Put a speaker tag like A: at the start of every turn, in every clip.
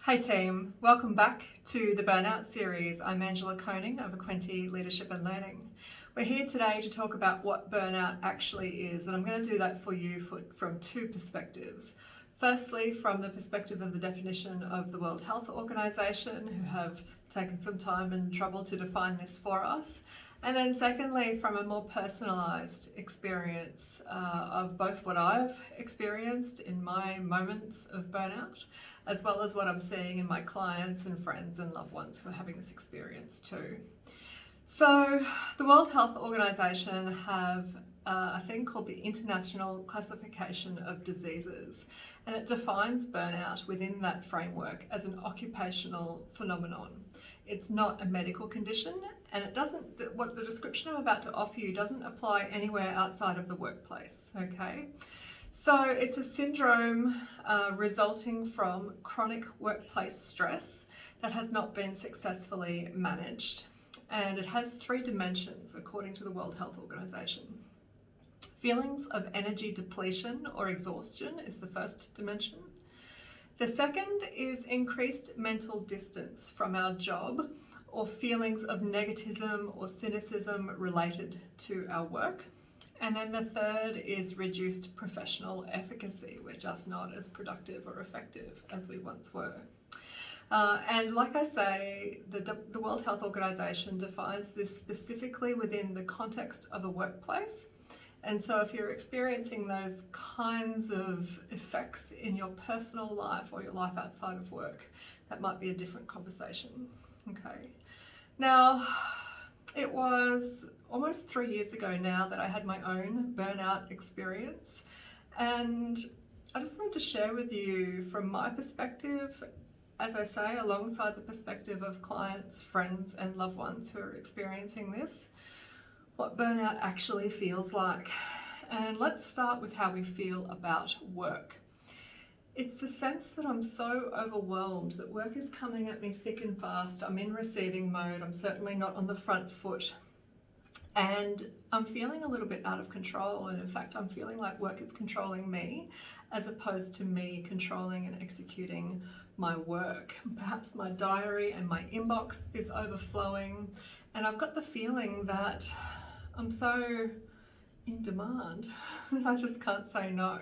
A: Hey team, welcome back to the Burnout Series. I'm Koning of Equenti Leadership and Learning. We're here today to talk about what burnout actually is, and I'm going to do that for you from two perspectives. Firstly, from the perspective of the definition of the World Health Organization, who have taken some time and trouble to define this for us. And then secondly, from a more personalised experience of both what I've experienced in my moments of burnout, as well as what I'm seeing in my clients and friends and loved ones who are having this experience too. So the World Health Organization have a thing called the International Classification of Diseases, and it defines burnout within that framework as an occupational phenomenon. It's not a medical condition, and it doesn't, what the description I'm about to offer you doesn't apply anywhere outside of the workplace, okay? So it's a syndrome resulting from chronic workplace stress that has not been successfully managed. And it has three dimensions according to the World Health Organization. Feelings of energy depletion or exhaustion is the first dimension. The second is increased mental distance from our job or feelings of negativism or cynicism related to our work. And then the third is reduced professional efficacy. We're just not as productive or effective as we once were. And like I say, the World Health Organization defines this specifically within the context of a workplace. And so if you're experiencing those kinds of effects in your personal life or your life outside of work, that might be a different conversation. Okay. Now, it was almost 3 years ago now that I had my own burnout experience, and I just wanted to share with you from my perspective, as I say, alongside the perspective of clients, friends and loved ones who are experiencing this, what burnout actually feels like. And let's start with how we feel about work. It's the sense that I'm so overwhelmed, that work is coming at me thick and fast. I'm in receiving mode. I'm certainly not on the front foot. And I'm feeling a little bit out of control. And in fact, I'm feeling like work is controlling me as opposed to me controlling and executing my work. Perhaps my diary and my inbox is overflowing. And I've got the feeling that I'm so in demand that I just can't say no.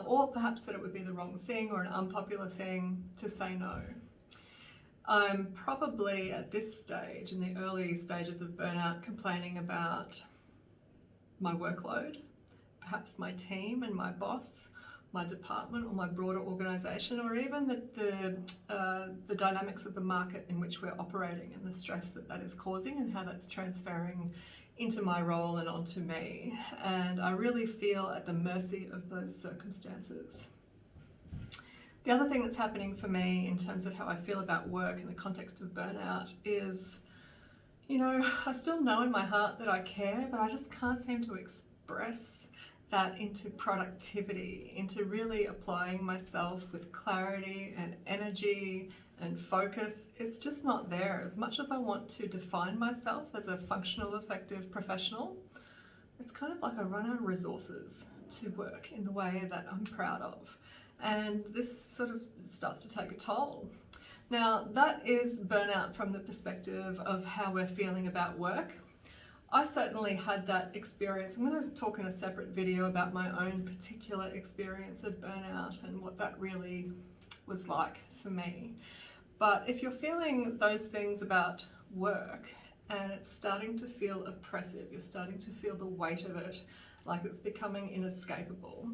A: Or perhaps that it would be the wrong thing or an unpopular thing to say no. I'm probably at this stage, in the early stages of burnout, complaining about my workload, perhaps my team and my boss, my department or my broader organisation, or even the dynamics of the market in which we're operating and the stress that that is causing and how that's transferring into my role and onto me. And I really feel at the mercy of those circumstances. The other thing that's happening for me in terms of how I feel about work in the context of burnout is, I still know in my heart that I care, but I just can't seem to express that into productivity, into really applying myself with clarity and energy and focus. It's just not there. As much as I want to define myself as a functional, effective professional, it's kind of like I run out of resources to work in the way that I'm proud of. And this sort of starts to take a toll. Now, that is burnout from the perspective of how we're feeling about work. I certainly had that experience. I'm going to talk in a separate video about my own particular experience of burnout and what that really was like for me. But if you're feeling those things about work and it's starting to feel oppressive, you're starting to feel the weight of it, like it's becoming inescapable,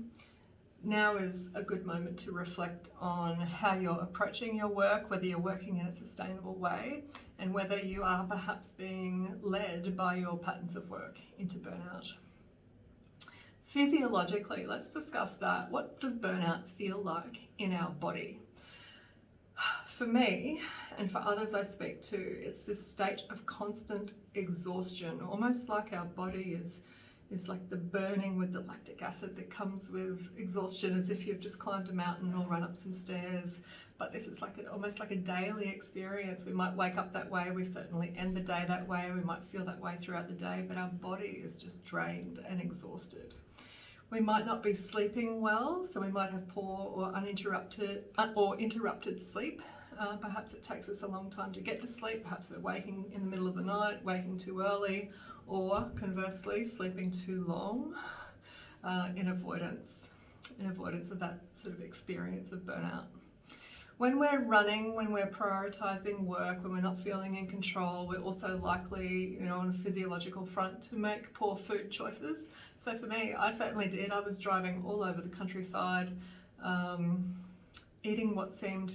A: now is a good moment to reflect on how you're approaching your work, whether you're working in a sustainable way, and whether you are perhaps being led by your patterns of work into burnout. Physiologically, let's discuss that. What does burnout feel like in our body? For me, and for others I speak to, it's this state of constant exhaustion, almost like our body is like the burning with the lactic acid that comes with exhaustion, as if you've just climbed a mountain or run up some stairs. But this is like almost like a daily experience. We might wake up that way, we certainly end the day that way, we might feel that way throughout the day, but our body is just drained and exhausted. We might not be sleeping well, so we might have poor or interrupted sleep. Perhaps it takes us a long time to get to sleep. Perhaps we're waking in the middle of the night, waking too early, or conversely, sleeping too long in avoidance of that sort of experience of burnout. When we're running, when we're prioritising work, when we're not feeling in control, we're also likely, on a physiological front, to make poor food choices. So for me, I certainly did. I was driving all over the countryside, eating what seemed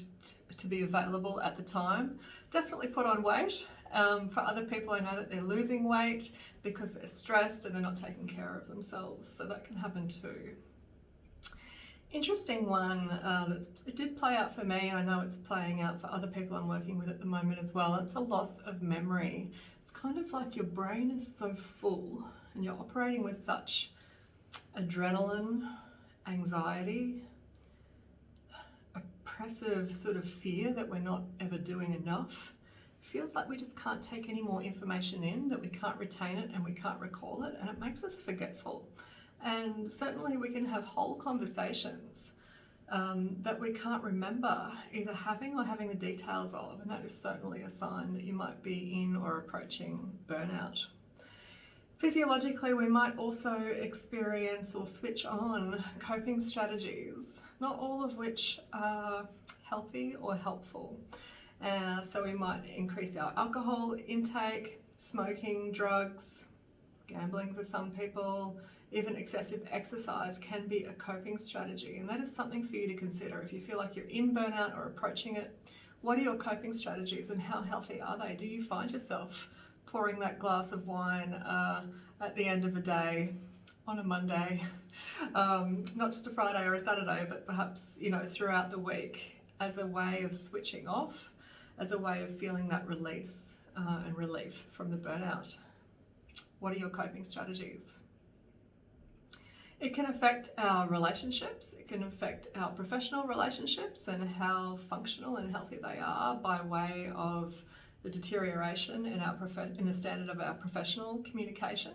A: to be available at the time. Definitely put on weight. For other people, I know that they're losing weight because they're stressed and they're not taking care of themselves. So that can happen too. Interesting one it did play out for me, and I know it's playing out for other people I'm working with at the moment as well. It's a loss of memory. It's kind of like your brain is so full and you're operating with such adrenaline, anxiety, oppressive sort of fear that we're not ever doing enough. It feels like we just can't take any more information in, that we can't retain it and we can't recall it, and it makes us forgetful. And certainly we can have whole conversations that we can't remember either having or having the details of, and that is certainly a sign that you might be in or approaching burnout. Physiologically, we might also experience or switch on coping strategies, not all of which are healthy or helpful. So we might increase our alcohol intake, smoking, drugs, gambling for some people. Even excessive exercise can be a coping strategy, and that is something for you to consider. If you feel like you're in burnout or approaching it, what are your coping strategies and how healthy are they? Do you find yourself pouring that glass of wine at the end of the day on a Monday, not just a Friday or a Saturday, but perhaps throughout the week, as a way of switching off, as a way of feeling that release and relief from the burnout? What are your coping strategies? It can affect our relationships. It can affect our professional relationships and how functional and healthy they are by way of the deterioration in the standard of our professional communication,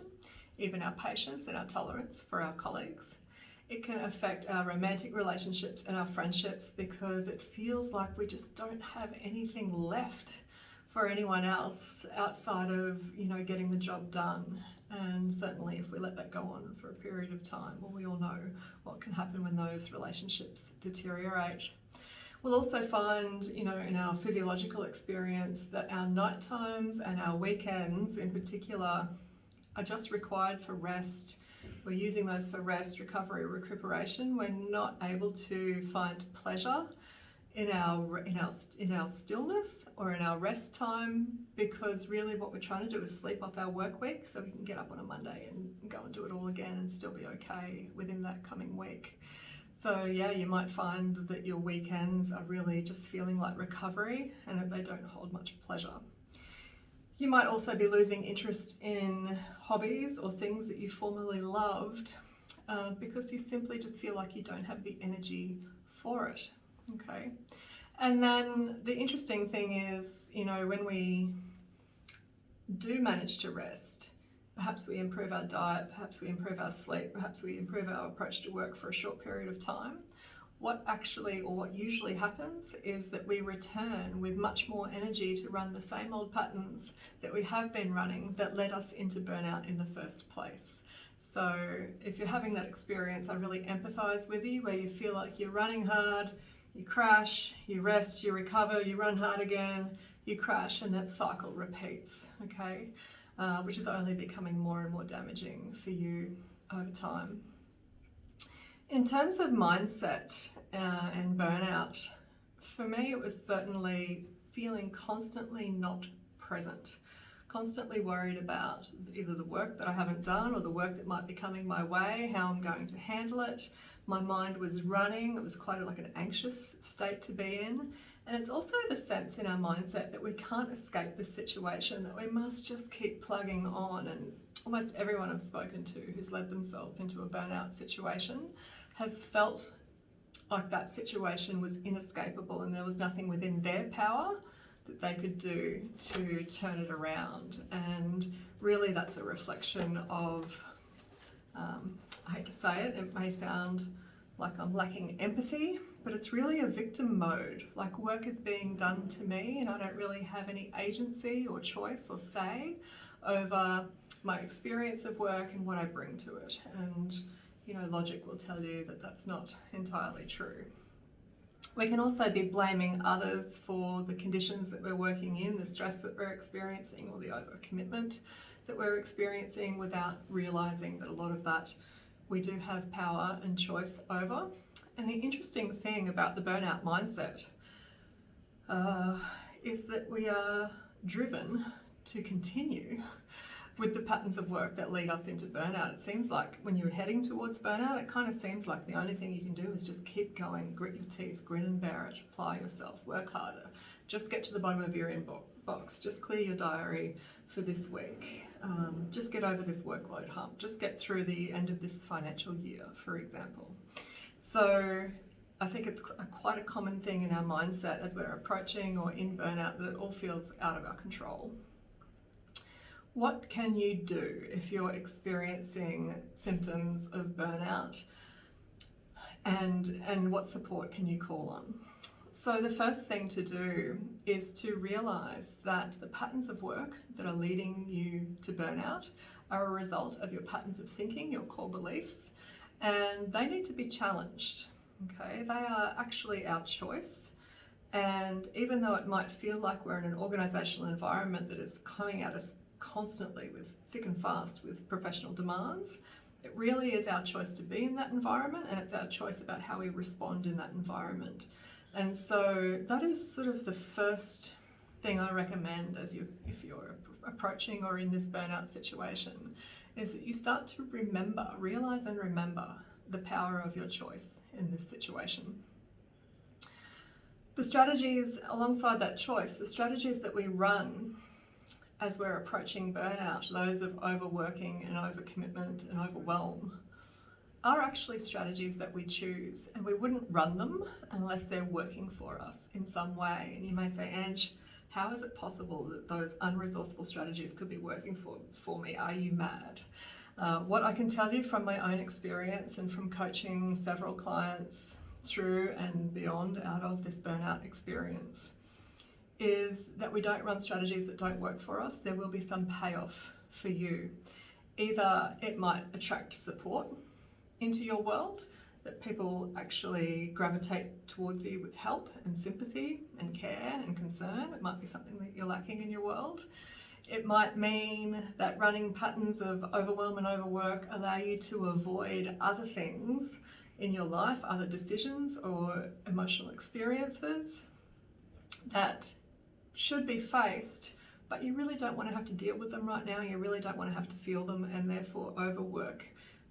A: even our patience and our tolerance for our colleagues. It can affect our romantic relationships and our friendships because it feels like we just don't have anything left for anyone else outside of getting the job done. And certainly if we let that go on for a period of time, well, we all know what can happen when those relationships deteriorate. We'll also find, in our physiological experience that our night times and our weekends in particular are just required for rest. We're using those for rest, recovery, recuperation. We're not able to find pleasure in our stillness or in our rest time, because really what we're trying to do is sleep off our work week so we can get up on a Monday and go and do it all again and still be okay within that coming week. So yeah, you might find that your weekends are really just feeling like recovery and that they don't hold much pleasure. You might also be losing interest in hobbies or things that you formerly loved because you simply just feel like you don't have the energy for it. Okay, and then the interesting thing is, when we do manage to rest, perhaps we improve our diet, perhaps we improve our sleep, perhaps we improve our approach to work for a short period of time. What usually happens is that we return with much more energy to run the same old patterns that we have been running that led us into burnout in the first place. So if you're having that experience, I really empathize with you, where you feel like you're running hard, you crash, you rest, you recover, you run hard again, you crash, and that cycle repeats, okay? Which is only becoming more and more damaging for you over time. In terms of mindset and burnout, for me it was certainly feeling constantly not present, constantly worried about either the work that I haven't done or the work that might be coming my way, how I'm going to handle it. My mind was running. It was quite like an anxious state to be in. And it's also the sense in our mindset that we can't escape this situation, that we must just keep plugging on. And almost everyone I've spoken to who's led themselves into a burnout situation has felt like that situation was inescapable and there was nothing within their power that they could do to turn it around. And really that's a reflection of, I hate to say it, it may sound like I'm lacking empathy, but it's really a victim mode, like work is being done to me and I don't really have any agency or choice or say over my experience of work and what I bring to it. And logic will tell you that that's not entirely true. We can also be blaming others for the conditions that we're working in, the stress that we're experiencing, or the overcommitment that we're experiencing, without realizing that a lot of that we do have power and choice over. And the interesting thing about the burnout mindset is that we are driven to continue with the patterns of work that lead us into burnout. It seems like when you're heading towards burnout, it kind of seems like the only thing you can do is just keep going, grit your teeth, grin and bear it, apply yourself, work harder, just get to the bottom of your inbox, just clear your diary for this week, just get over this workload hump, just get through the end of this financial year, for example. So I think it's quite a common thing in our mindset as we're approaching or in burnout that it all feels out of our control. What can you do if you're experiencing symptoms of burnout, and what support can you call on? So the first thing to do is to realise that the patterns of work that are leading you to burnout are a result of your patterns of thinking, your core beliefs, and they need to be challenged. Okay, they are actually our choice. And even though it might feel like we're in an organisational environment that is coming at us constantly with thick and fast with professional demands, it really is our choice to be in that environment, and it's our choice about how we respond in that environment. And so that is sort of the first thing I recommend if you're approaching or in this burnout situation, is that you start to realise and remember the power of your choice in this situation. The strategies alongside that choice, the strategies that we run as we're approaching burnout, those of overworking and overcommitment and overwhelm, are actually strategies that we choose, and we wouldn't run them unless they're working for us in some way. And you may say, Ange, how is it possible that those unresourceful strategies could be working for me? Are you mad? What I can tell you from my own experience and from coaching several clients through and beyond out of this burnout experience is that we don't run strategies that don't work for us. There will be some payoff for you. Either it might attract support into your world, that people actually gravitate towards you with help and sympathy and care and concern. It might be something that you're lacking in your world. It might mean that running patterns of overwhelm and overwork allow you to avoid other things in your life, other decisions or emotional experiences that should be faced, but you really don't want to have to deal with them right now. You really don't want to have to feel them, and therefore overwork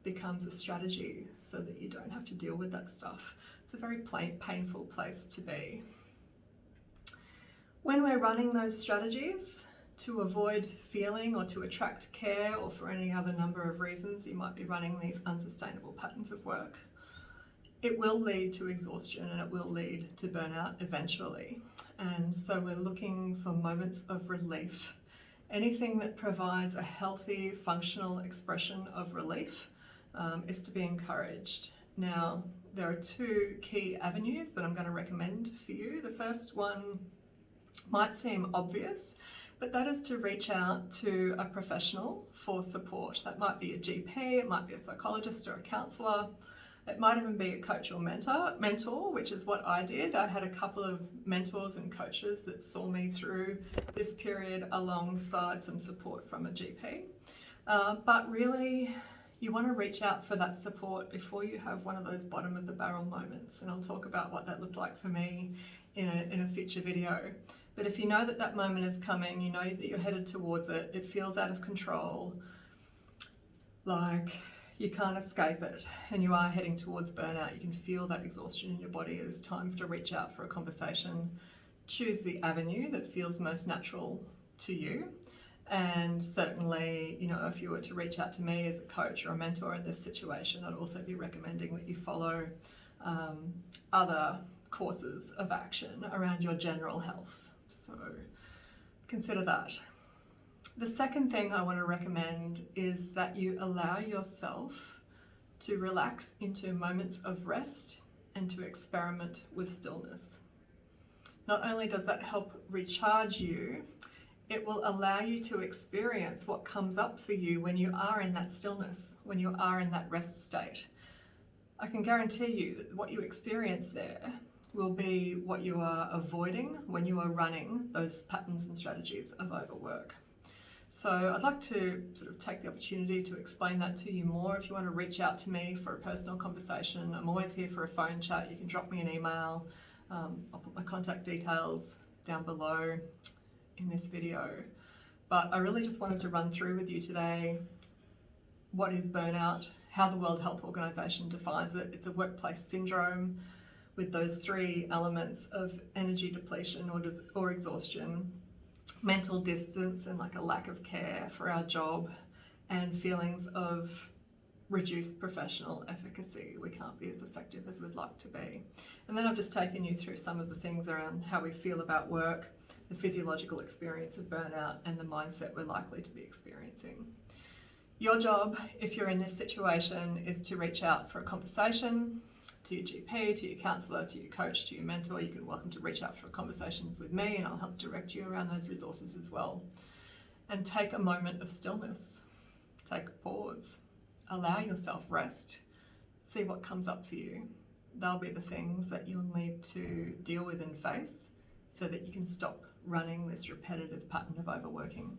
A: becomes a strategy so that you don't have to deal with that stuff. It's a very painful place to be. When we're running those strategies to avoid feeling or to attract care, or for any other number of reasons you might be running these unsustainable patterns of work, it will lead to exhaustion and it will lead to burnout eventually. And so we're looking for moments of relief. Anything that provides a healthy, functional expression of relief is to be encouraged. Now, there are two key avenues that I'm going to recommend for you. The first one might seem obvious, but that is to reach out to a professional for support. That might be a GP, it might be a psychologist or a counsellor. It might even be a coach or mentor, which is what I did. I had a couple of mentors and coaches that saw me through this period alongside some support from a GP. But really, you want to reach out for that support before you have one of those bottom of the barrel moments. And I'll talk about what that looked like for me in a future video. But if you know that that moment is coming, you know that you're headed towards it, it feels out of control, like you can't escape it, and you are heading towards burnout, you can feel that exhaustion in your body, it is time to reach out for a conversation. Choose the avenue that feels most natural to you. And certainly, if you were to reach out to me as a coach or a mentor in this situation, I'd also be recommending that you follow other courses of action around your general health. So consider that. The second thing I want to recommend is that you allow yourself to relax into moments of rest and to experiment with stillness. Not only does that help recharge you, it will allow you to experience what comes up for you when you are in that stillness, when you are in that rest state. I can guarantee you that what you experience there will be what you are avoiding when you are running those patterns and strategies of overwork. So I'd like to sort of take the opportunity to explain that to you more. If you want to reach out to me for a personal conversation, I'm always here for a phone chat. You can drop me an email. I'll put my contact details down below in this video. But I really just wanted to run through with you today what is burnout, how the World Health Organization defines it. It's a workplace syndrome with those three elements of energy depletion or exhaustion, mental distance and like a lack of care for our job, and feelings of reduced professional efficacy. We can't be as effective as we'd like to be. And then I've just taken you through some of the things around how we feel about work, the physiological experience of burnout, and the mindset we're likely to be experiencing. Your job, if you're in this situation, is to reach out for a conversation to your GP, to your counsellor, to your coach, to your mentor. You can welcome to reach out for a conversation with me, and I'll help direct you around those resources as well. And take a moment of stillness. Take a pause. Allow yourself rest. See what comes up for you. They'll be the things that you'll need to deal with and face so that you can stop running this repetitive pattern of overworking.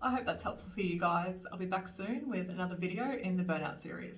A: I hope that's helpful for you guys. I'll be back soon with another video in the Burnout series.